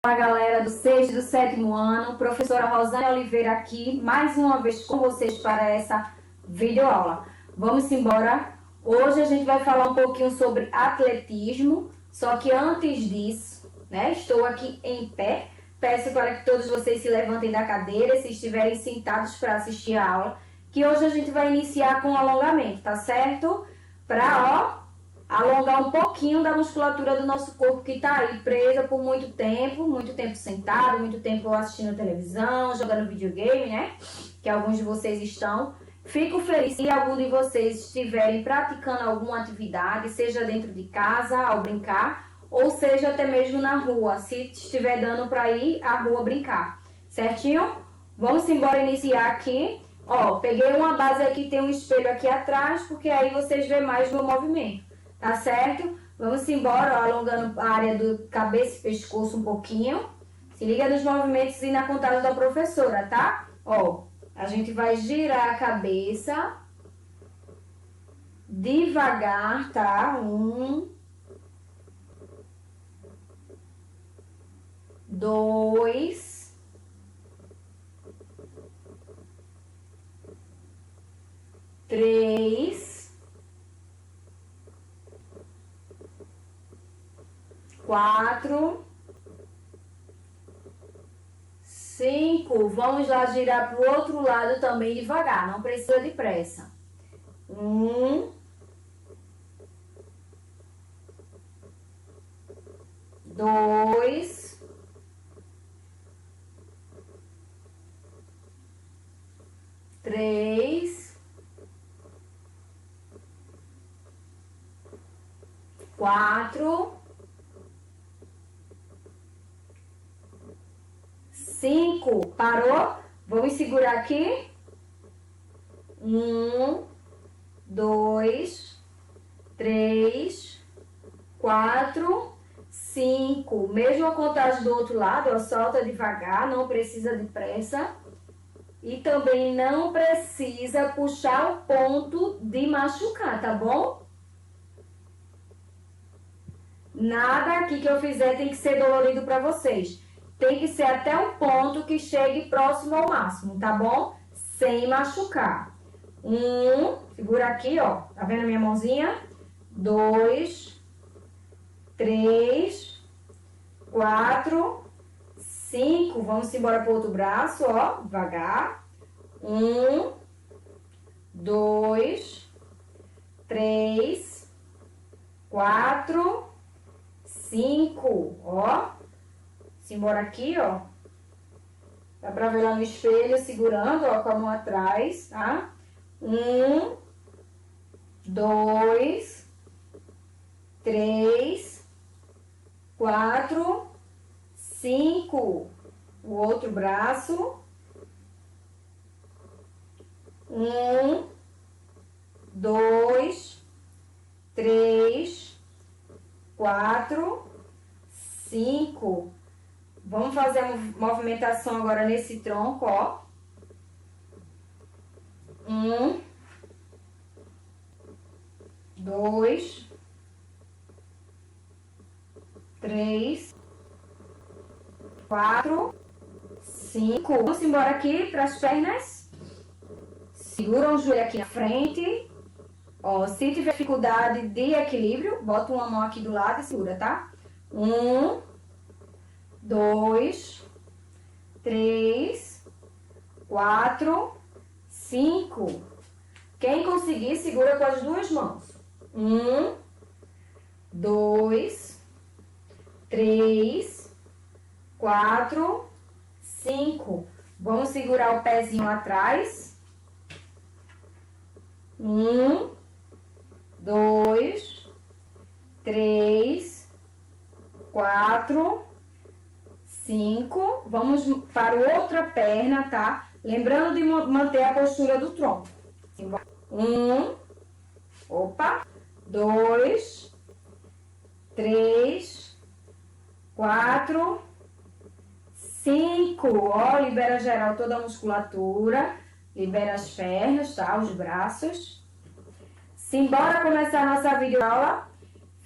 Olá, galera do 6º e do 7º ano, professora Rosane Oliveira aqui, mais uma vez com vocês para essa videoaula. Vamos embora. Hoje a gente vai falar um pouquinho sobre atletismo, só que antes disso, estou aqui em pé. Peço para que todos vocês se levantem da cadeira, se estiverem sentados para assistir a aula, que hoje a gente vai iniciar com alongamento, tá certo? Para, alongar um pouquinho da musculatura do nosso corpo que está aí presa por muito tempo sentado, muito tempo assistindo televisão, jogando videogame, que alguns de vocês estão. Fico feliz se algum de vocês estiverem praticando alguma atividade, seja dentro de casa, ao brincar, ou seja até mesmo na rua, se estiver dando para ir à rua brincar, certinho? Vamos embora iniciar aqui. Ó, peguei uma base aqui, tem um espelho aqui atrás, porque aí vocês veem mais o meu movimento, tá certo? Vamos embora, ó, alongando a área do cabeça e pescoço um pouquinho. Se liga nos movimentos e na contagem da professora, tá? Ó, a gente vai girar a cabeça devagar, tá? 1, 2, 3, 4, 5. Vamos lá girar para o outro lado também devagar, não precisa de pressa. 1, 2, 3, 4, 5. Parou? Vamos segurar aqui. 1, 2, 3, 4, 5. Mesma contagem do outro lado, ó, solta devagar, não precisa de pressa. E também não precisa puxar o ponto de machucar, tá bom? Nada aqui que eu fizer tem que ser dolorido para vocês. Tem que ser até um ponto que chegue próximo ao máximo, tá bom? Sem machucar. 1, segura aqui, ó. Tá vendo a minha mãozinha? 2, 3, 4, 5. Vamos embora pro outro braço, ó. Devagar. 1, 2, 3, 4, 5. Ó. Simbora aqui, ó. Dá pra ver lá no espelho, segurando, ó, com a mão atrás, tá? 1, 2, 3, 4, 5. O outro braço. 1, 2, 3, 4, 5. Vamos fazer a movimentação agora nesse tronco, ó. 1, 2, 3, 4, 5. Vamos embora aqui para as pernas. Segura o joelho aqui na frente. Ó, se tiver dificuldade de equilíbrio, bota uma mão aqui do lado e segura, tá? 1, 2, 3, 4, 5. Quem conseguir, segura com as duas mãos. 1, 2, 3, 4, 5. Vamos segurar o pezinho atrás. 1, 2, 3, 4, 5. Vamos para a outra perna, tá? Lembrando de manter a postura do tronco. 1, opa, 2, 3, 4, 5. Ó, libera geral toda a musculatura. Libera as pernas, tá? Os braços. Simbora começar a nossa videoaula.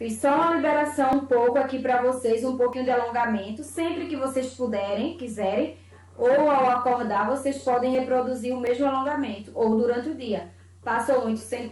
Fiz só uma liberação um pouco aqui para vocês, um pouquinho de alongamento. Sempre que vocês puderem, quiserem, ou ao acordar, vocês podem reproduzir o mesmo alongamento, ou durante o dia. Passou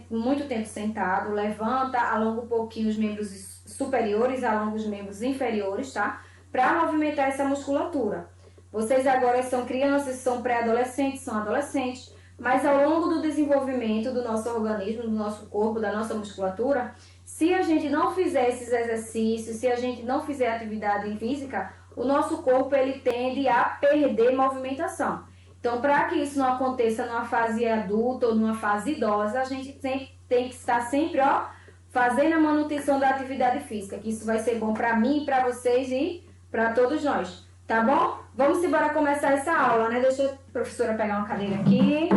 muito tempo sentado, levanta, alonga um pouquinho os membros superiores, alonga os membros inferiores, tá? Para movimentar essa musculatura. Vocês agora são crianças, são pré-adolescentes, são adolescentes, mas ao longo do desenvolvimento do nosso organismo, do nosso corpo, da nossa musculatura, se a gente não fizer esses exercícios, se a gente não fizer atividade física, o nosso corpo ele tende a perder movimentação. Então, para que isso não aconteça numa fase adulta ou numa fase idosa, a gente tem que estar sempre, ó, fazendo a manutenção da atividade física, que isso vai ser bom para mim, para vocês e para todos nós, tá bom? Vamos embora começar essa aula, né? Deixa a professora pegar uma cadeira aqui,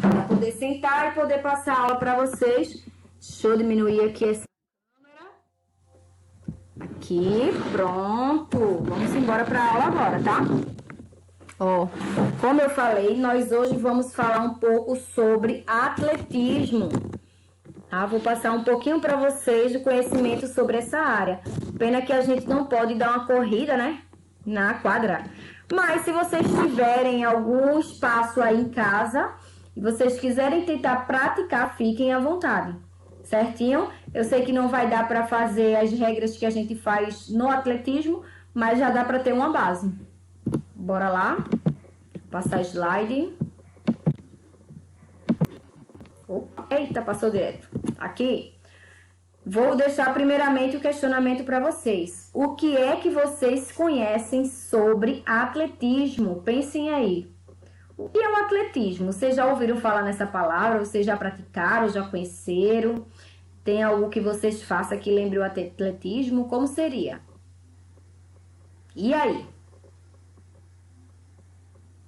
para poder sentar e poder passar a aula para vocês. Deixa eu diminuir aqui essa câmera. Aqui, pronto. Vamos embora para a aula agora, tá? Ó, como eu falei, nós hoje vamos falar um pouco sobre atletismo. Tá? Vou passar um pouquinho para vocês de conhecimento sobre essa área. Pena que a gente não pode dar uma corrida, né? Na quadra. Mas se vocês tiverem algum espaço aí em casa e vocês quiserem tentar praticar, fiquem à vontade. Certinho? Eu sei que não vai dar para fazer as regras que a gente faz no atletismo, mas já dá para ter uma base. Bora lá. Passar slide. Opa, eita, passou direto. Aqui. Vou deixar primeiramente o questionamento para vocês. O que é que vocês conhecem sobre atletismo? Pensem aí. O que é o atletismo? Vocês já ouviram falar nessa palavra? Vocês já praticaram? Já conheceram? Tem algo que vocês façam que lembre o atletismo? Como seria? E aí?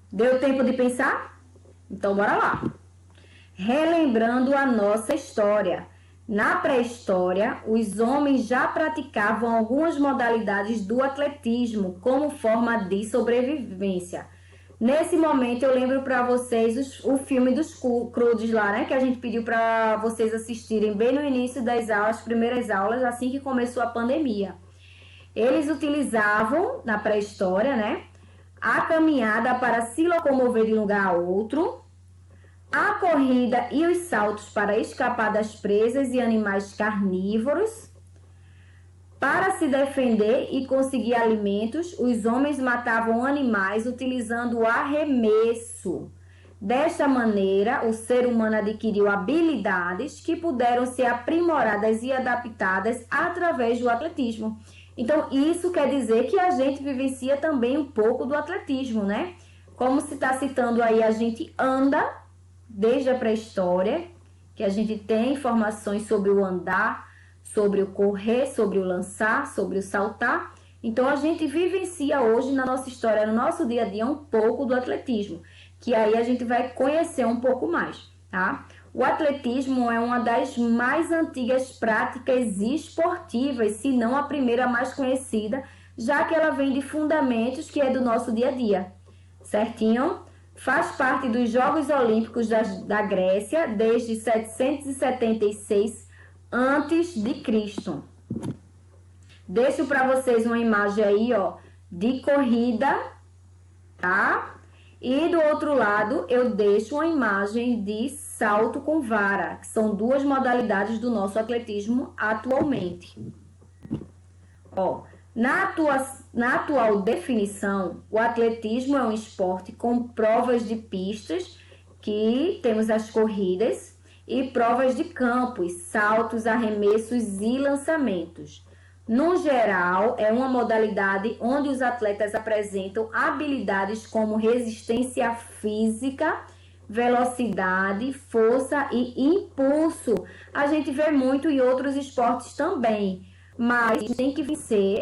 Deu tempo de pensar? Então, bora lá. Relembrando a nossa história. Na pré-história, os homens já praticavam algumas modalidades do atletismo como forma de sobrevivência. Nesse momento, eu lembro para vocês o filme dos Crudes lá, né? Que a gente pediu para vocês assistirem bem no início das aulas, primeiras aulas, assim que começou a pandemia. Eles utilizavam, na pré-história, né? A caminhada para se locomover de um lugar a outro, a corrida e os saltos para escapar das presas e animais carnívoros. Para se defender e conseguir alimentos, os homens matavam animais utilizando o arremesso. Desta maneira, o ser humano adquiriu habilidades que puderam ser aprimoradas e adaptadas através do atletismo. Então, isso quer dizer que a gente vivencia também um pouco do atletismo, né? Como se está citando aí, a gente anda desde a pré-história, que a gente tem informações sobre o andar, sobre o correr, sobre o lançar, sobre o saltar. Então, a gente vivencia hoje na nossa história, no nosso dia a dia, um pouco do atletismo, que aí a gente vai conhecer um pouco mais, tá? O atletismo é uma das mais antigas práticas esportivas, se não a primeira mais conhecida, já que ela vem de fundamentos que é do nosso dia a dia, certinho? Faz parte dos Jogos Olímpicos da Grécia desde 776 a.C. Deixo para vocês uma imagem aí, ó, de corrida, tá? E do outro lado eu deixo uma imagem de salto com vara, que são duas modalidades do nosso atletismo atualmente. Ó, na atual definição, o atletismo é um esporte com provas de pistas, que temos as corridas, e provas de campos, saltos, arremessos e lançamentos. No geral, é uma modalidade onde os atletas apresentam habilidades como resistência física, velocidade, força e impulso. A gente vê muito em outros esportes também, mas tem que vencer,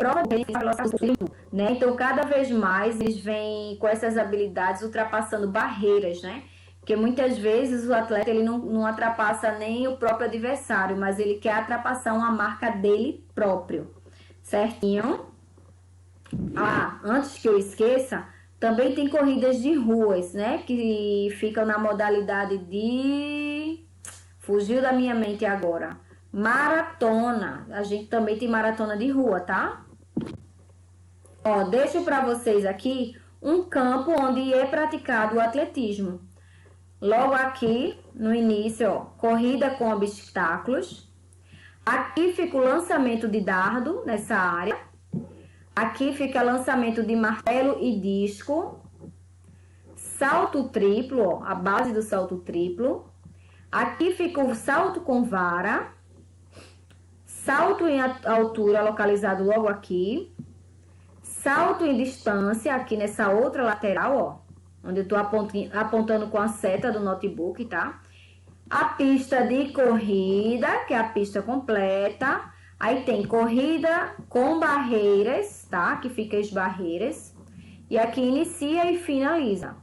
né? Então, cada vez mais eles vêm com essas habilidades ultrapassando barreiras, né? Porque muitas vezes o atleta ele não ultrapassa nem o próprio adversário, mas ele quer ultrapassar uma marca dele próprio, certinho? Ah, antes que eu esqueça, também tem corridas de ruas, né? Que ficam na modalidade de... Fugiu da minha mente agora. Maratona. A gente também tem maratona de rua, tá? Ó, deixo para vocês aqui um campo onde é praticado o atletismo. Logo aqui, no início, ó, corrida com obstáculos. Aqui fica o lançamento de dardo nessa área. Aqui fica lançamento de martelo e disco. Salto triplo, ó, a base do salto triplo. Aqui fica o salto com vara. Salto em altura, localizado logo aqui. Salto em distância, aqui nessa outra lateral, ó. Onde eu tô apontando com a seta do notebook, tá? A pista de corrida, que é a pista completa. Aí tem corrida com barreiras, tá? Que fica as barreiras. E aqui inicia e finaliza.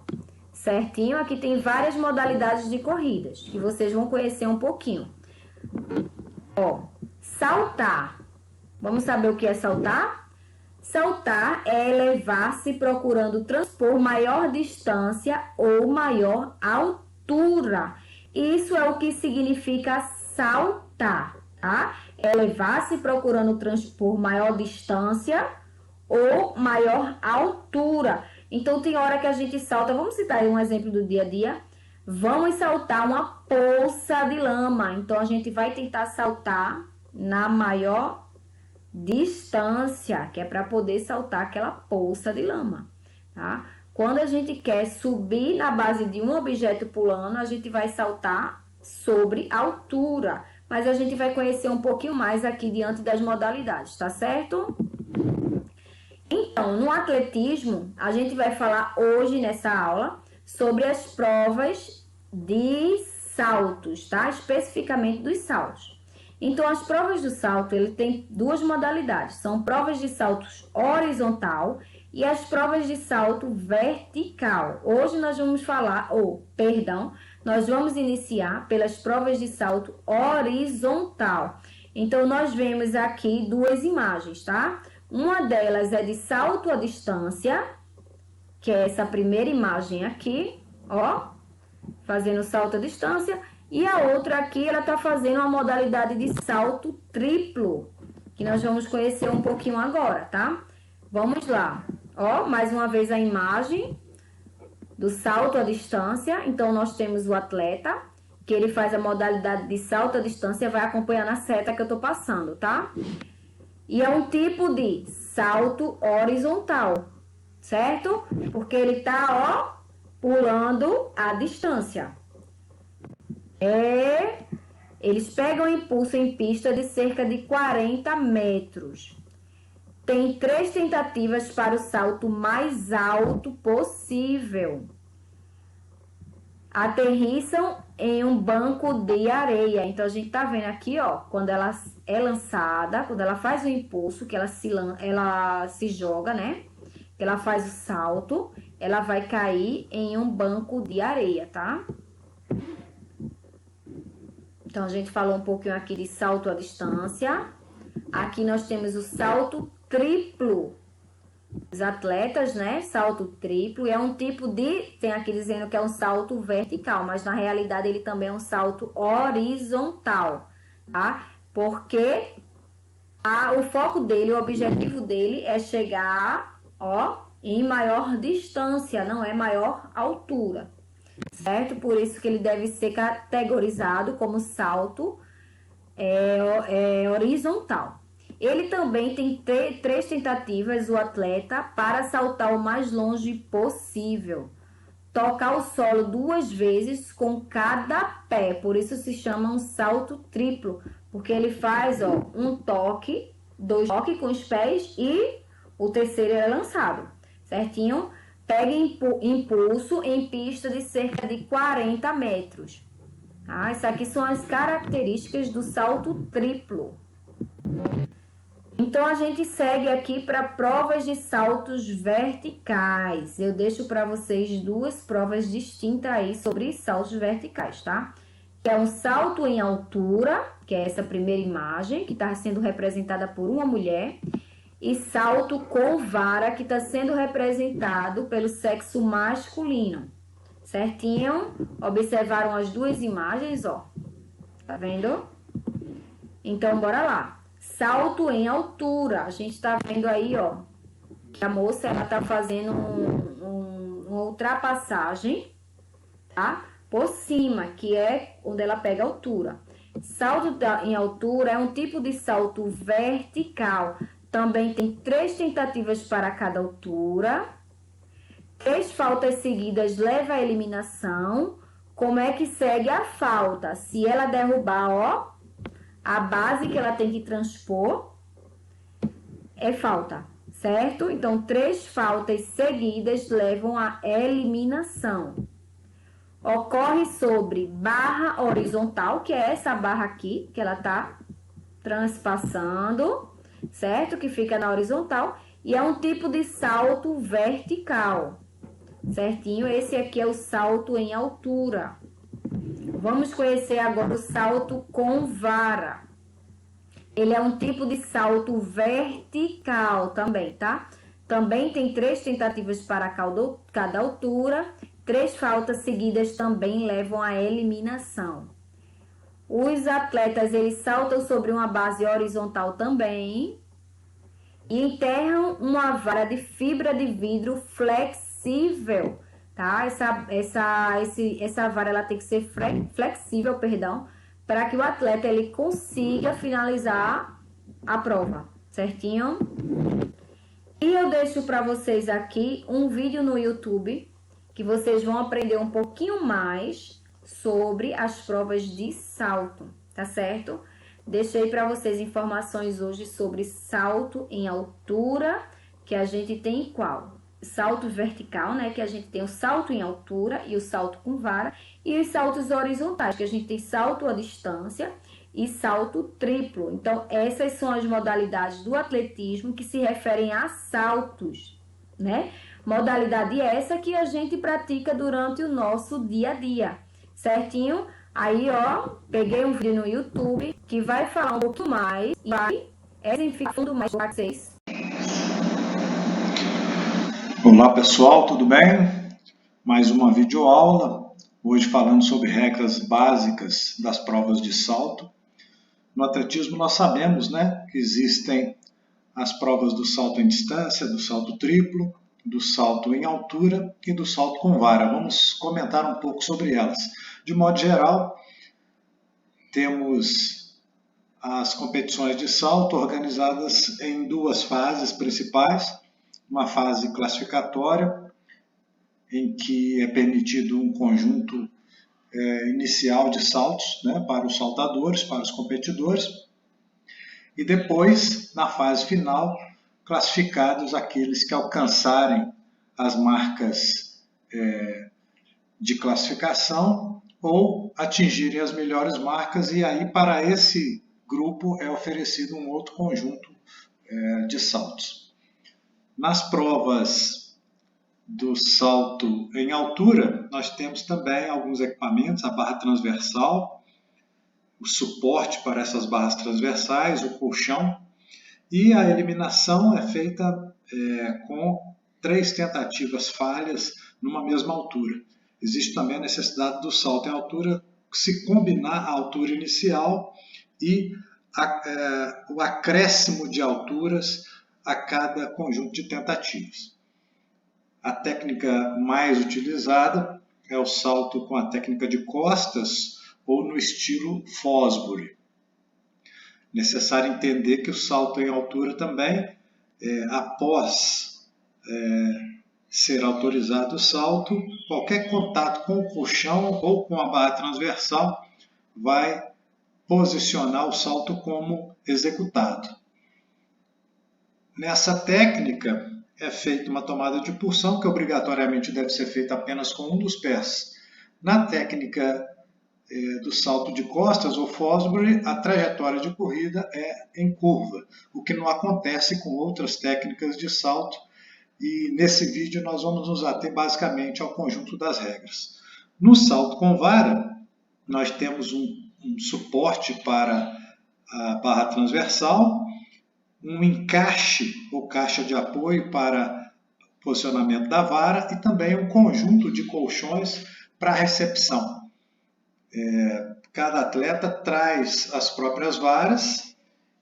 Certinho? Aqui tem várias modalidades de corridas, que vocês vão conhecer um pouquinho. Ó, saltar. Vamos saber o que é saltar? Saltar é elevar-se procurando transpor maior distância ou maior altura. Isso é o que significa saltar, tá? Elevar-se procurando transpor maior distância ou maior altura. Então, tem hora que a gente salta, vamos citar aí um exemplo do dia a dia. Vamos saltar uma poça de lama. Então, a gente vai tentar saltar na maior distância, que é para poder saltar aquela poça de lama, tá? Quando a gente quer subir na base de um objeto pulando, a gente vai saltar sobre altura, mas a gente vai conhecer um pouquinho mais aqui diante das modalidades, tá certo? Então, no atletismo, a gente vai falar hoje nessa aula sobre as provas de saltos, tá? Especificamente dos saltos. Então, as provas do salto, ele tem duas modalidades. São provas de saltos horizontal e as provas de salto vertical. Hoje nós vamos falar, nós vamos iniciar pelas provas de salto horizontal. Então, nós vemos aqui duas imagens, tá? Uma delas é de salto à distância, que é essa primeira imagem aqui, ó, fazendo salto à distância. E a outra aqui, ela tá fazendo uma modalidade de salto triplo, que nós vamos conhecer um pouquinho agora, tá? Vamos lá. Ó, mais uma vez a imagem do salto à distância. Então, nós temos o atleta, que ele faz a modalidade de salto à distância, vai acompanhando a seta que eu tô passando, tá? E é um tipo de salto horizontal, certo? Porque ele tá, ó, pulando a distância. Eles pegam impulso em pista de cerca de 40 metros. Tem 3 tentativas para o salto mais alto possível. Aterrissam em um banco de areia. Então, a gente tá vendo aqui, ó, quando ela é lançada, quando ela faz o impulso, que ela se joga, né? Que ela faz o salto, ela vai cair em um banco de areia, tá? Então, a gente falou um pouquinho aqui de salto à distância. Aqui nós temos o salto triplo. Os atletas, né? Salto triplo. É um tipo de... Tem aqui dizendo que é um salto vertical, mas na realidade ele também é um salto horizontal, tá? Porque o foco dele, o objetivo dele é chegar, ó, em maior distância, não é maior altura. Certo? Por isso que ele deve ser categorizado como salto horizontal. Ele também tem 3 tentativas, o atleta, para saltar o mais longe possível. Tocar o solo 2 vezes com cada pé, por isso se chama um salto triplo, porque ele faz, ó, um toque, 2 toques com os pés e o terceiro é lançado, certinho? Pega impulso em pista de cerca de 40 metros. Ah, isso aqui são as características do salto triplo. Então, a gente segue aqui para provas de saltos verticais. Eu deixo para vocês 2 provas distintas aí sobre saltos verticais, tá? Que é um salto em altura, que é essa primeira imagem, que está sendo representada por uma mulher. E salto com vara, que está sendo representado pelo sexo masculino. Certinho? Observaram as 2 imagens, ó. Tá vendo? Então, bora lá. Salto em altura. A gente tá vendo aí, ó, que a moça, ela tá fazendo uma ultrapassagem, tá? Por cima, que é onde ela pega altura. Salto em altura é um tipo de salto vertical. Também tem 3 tentativas para cada altura. 3 faltas seguidas leva à eliminação. Como é que segue a falta? Se ela derrubar, ó, a base que ela tem que transpor, é falta, certo? Então, 3 faltas seguidas levam à eliminação. Ocorre sobre barra horizontal, que é essa barra aqui, que ela tá transpassando, certo? Que fica na horizontal. E é um tipo de salto vertical, certinho? Esse aqui é o salto em altura. Vamos conhecer agora o salto com vara. Ele é um tipo de salto vertical também, tá? Também tem 3 tentativas para cada altura. 3 faltas seguidas também levam à eliminação. Os atletas, eles saltam sobre uma base horizontal também e enterram uma vara de fibra de vidro flexível, tá? Essa vara, ela tem que ser flexível, perdão, para que o atleta ele consiga finalizar a prova, certinho? E eu deixo para vocês aqui um vídeo no YouTube que vocês vão aprender um pouquinho mais sobre as provas de salto, tá certo? Deixei para vocês informações hoje sobre salto em altura, que a gente tem qual? Salto vertical, né? Que a gente tem o salto em altura e o salto com vara. E os saltos horizontais, que a gente tem salto à distância e salto triplo. Então, essas são as modalidades do atletismo que se referem a saltos, né? Modalidade essa que a gente pratica durante o nosso dia a dia, certinho? Aí, ó, peguei um vídeo no YouTube que vai falar um pouco mais e vai exemplificando mais para vocês. Olá pessoal, tudo bem? Mais uma videoaula, hoje falando sobre regras básicas das provas de salto. No atletismo nós sabemos, né, que existem as provas do salto em distância, do salto triplo, do salto em altura e do salto com vara. Vamos comentar um pouco sobre elas. De modo geral, temos as competições de salto organizadas em 2 fases principais. Uma fase classificatória, em que é permitido um conjunto inicial de saltos, né, para os saltadores, para os competidores. E depois, na fase final, classificados aqueles que alcançarem as marcas de classificação ou atingirem as melhores marcas, e aí para esse grupo é oferecido um outro conjunto de saltos. Nas provas do salto em altura, nós temos também alguns equipamentos, a barra transversal, o suporte para essas barras transversais, o colchão, e a eliminação é feita com 3 tentativas falhas numa mesma altura. Existe também a necessidade do salto em altura se combinar a altura inicial e o acréscimo de alturas a cada conjunto de tentativas. A técnica mais utilizada é o salto com a técnica de costas ou no estilo Fosbury. Necessário entender que o salto em altura também, após ser autorizado o salto, qualquer contato com o colchão ou com a barra transversal vai posicionar o salto como executado. Nessa técnica é feita uma tomada de pulsão, que obrigatoriamente deve ser feita apenas com um dos pés. Na técnica do salto de costas, ou Fosbury, a trajetória de corrida é em curva, o que não acontece com outras técnicas de salto, e nesse vídeo nós vamos nos ater basicamente ao conjunto das regras. No salto com vara, nós temos um suporte para a barra transversal, um encaixe ou caixa de apoio para posicionamento da vara e também um conjunto de colchões para recepção. cada atleta traz as próprias varas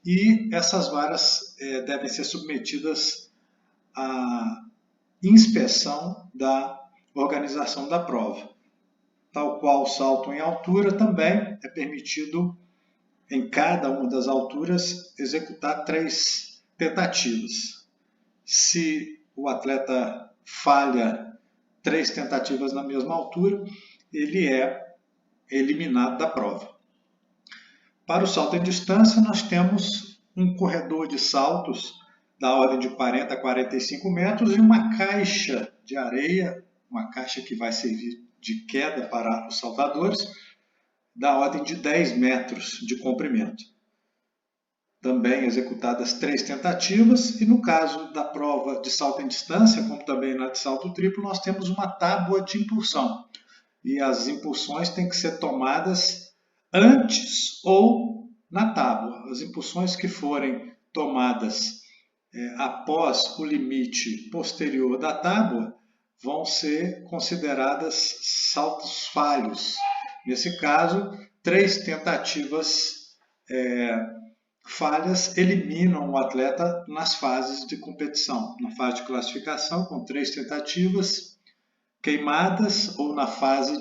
e essas varas devem ser submetidas à inspeção da organização da prova. Tal qual o salto em altura, também é permitido, em cada uma das alturas, executar 3 tentativas. Se o atleta falha 3 tentativas na mesma altura, ele é eliminado da prova. Para o salto em distância, nós temos um corredor de saltos da ordem de 40 a 45 metros e uma caixa de areia, uma caixa que vai servir de queda para os saltadores, da ordem de 10 metros de comprimento. Também executadas 3 tentativas, e no caso da prova de salto em distância, como também na de salto triplo, nós temos uma tábua de impulsão. E as impulsões têm que ser tomadas antes ou na tábua. As impulsões que forem tomadas após o limite posterior da tábua vão ser consideradas saltos falhos. Nesse caso, 3 tentativas falhas eliminam o atleta nas fases de competição. Na fase de classificação, com 3 tentativas queimadas, ou na fase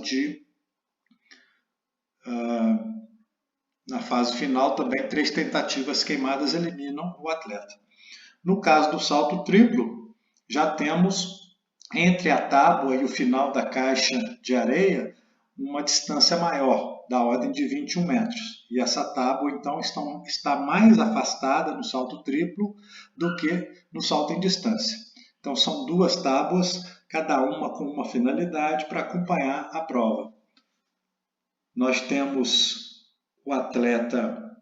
final também 3 tentativas queimadas eliminam o atleta. No caso do salto triplo, já temos entre a tábua e o final da caixa de areia uma distância maior, da ordem de 21 metros. E essa tábua, então, está mais afastada no salto triplo do que no salto em distância. Então, são 2 tábuas, cada uma com uma finalidade para acompanhar a prova. Nós temos o atleta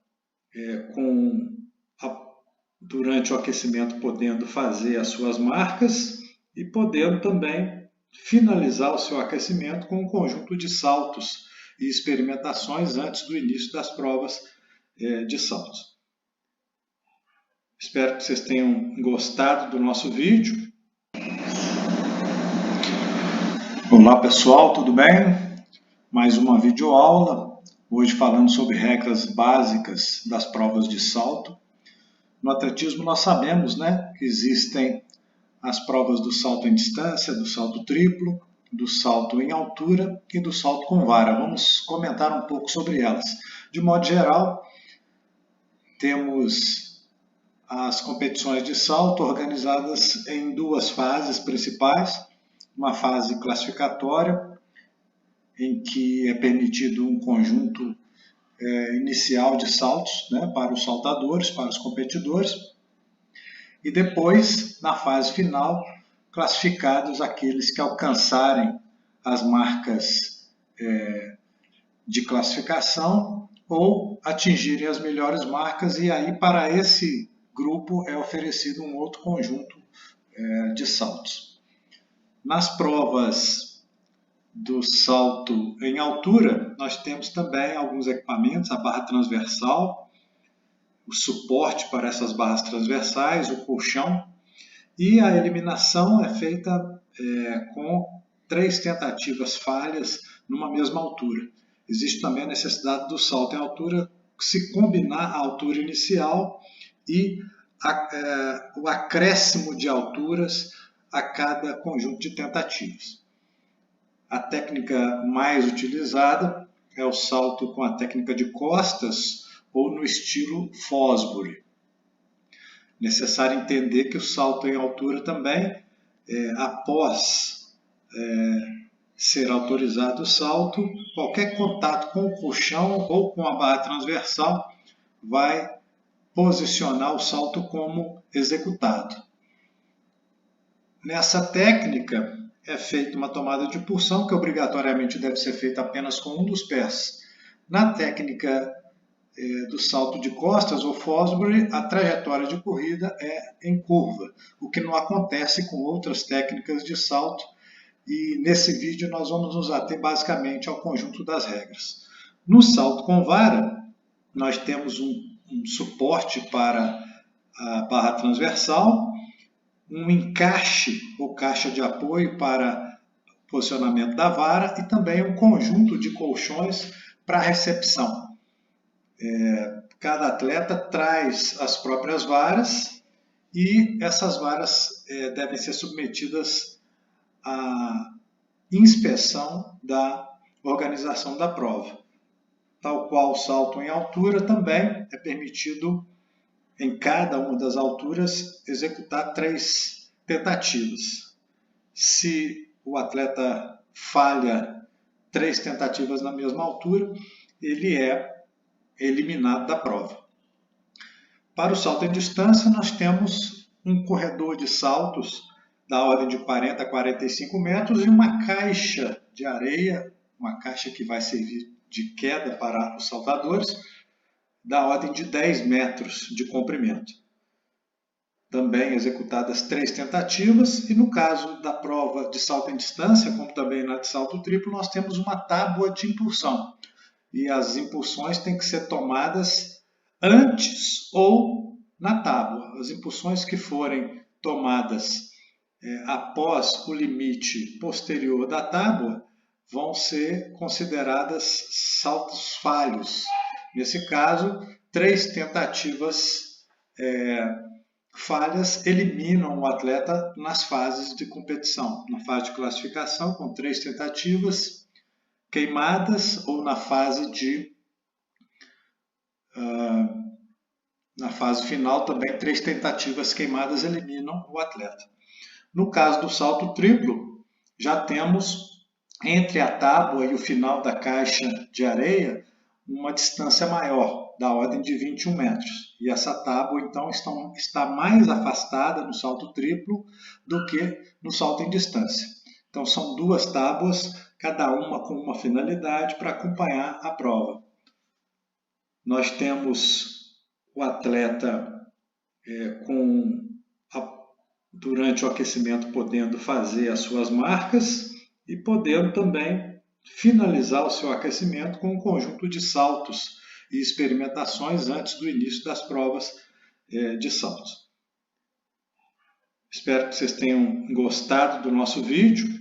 durante o aquecimento podendo fazer as suas marcas e podendo também finalizar o seu aquecimento com um conjunto de saltos e experimentações antes do início das provas de saltos. Espero que vocês tenham gostado do nosso vídeo. Olá pessoal, tudo bem? Mais uma videoaula, hoje falando sobre regras básicas das provas de salto. No atletismo nós sabemos, que existem as provas do salto em distância, do salto triplo, do salto em altura e do salto com vara. Vamos comentar um pouco sobre elas. De modo geral, temos as competições de salto organizadas em 2 fases principais. Uma fase classificatória, em que é permitido um conjunto inicial de saltos para os saltadores, para os competidores. E depois, na fase final, classificados aqueles que alcançarem as marcas de classificação ou atingirem as melhores marcas, e aí para esse grupo é oferecido um outro conjunto de saltos. Nas provas do salto em altura, nós temos também alguns equipamentos, a barra transversal, o suporte para essas barras transversais, o colchão, e a eliminação é feita com 3 tentativas falhas numa mesma altura. Existe também a necessidade do salto em altura se combinar a altura inicial e o acréscimo de alturas a cada conjunto de tentativas. A técnica mais utilizada é o salto com a técnica de costas, ou no estilo Fosbury. Necessário entender que o salto em altura também, após ser autorizado o salto, qualquer contato com o colchão ou com a barra transversal vai posicionar o salto como executado. Nessa técnica é feita uma tomada de impulsão, que obrigatoriamente deve ser feita apenas com um dos pés. Na técnica do salto de costas ou Fosbury, a trajetória de corrida é em curva, o que não acontece com outras técnicas de salto, e nesse vídeo nós vamos nos ater basicamente ao conjunto das regras. No salto com vara, nós temos um suporte para a barra transversal, um encaixe ou caixa de apoio para posicionamento da vara e também um conjunto de colchões para a recepção. Cada atleta traz as próprias varas e essas varas devem ser submetidas à inspeção da organização da prova. Tal qual o salto em altura, também é permitido, em cada uma das alturas, executar 3 tentativas. Se o atleta falha 3 tentativas na mesma altura, ele é eliminado da prova. Para o salto em distância, nós temos um corredor de saltos da ordem de 40 a 45 metros e uma caixa de areia, uma caixa que vai servir de queda para os saltadores, da ordem de 10 metros de comprimento. Também executadas 3 tentativas, e no caso da prova de salto em distância, como também na de salto triplo, nós temos uma tábua de impulsão. E as impulsões têm que ser tomadas antes ou na tábua. As impulsões que forem tomadas após o limite posterior da tábua vão ser consideradas saltos falhos. Nesse caso, 3 tentativas falhas eliminam o atleta nas fases de competição. Na fase de classificação, com 3 tentativas queimadas, ou na fase final também 3 tentativas queimadas eliminam o atleta. No caso do salto triplo, já temos entre a tábua e o final da caixa de areia uma distância maior, da ordem de 21 metros. E essa tábua, então, está mais afastada no salto triplo do que no salto em distância. Então, são 2 tábuas, cada uma com uma finalidade para acompanhar a prova. Nós temos o atleta durante o aquecimento podendo fazer as suas marcas e podendo também finalizar o seu aquecimento com um conjunto de saltos e experimentações antes do início das provas de saltos. Espero que vocês tenham gostado do nosso vídeo.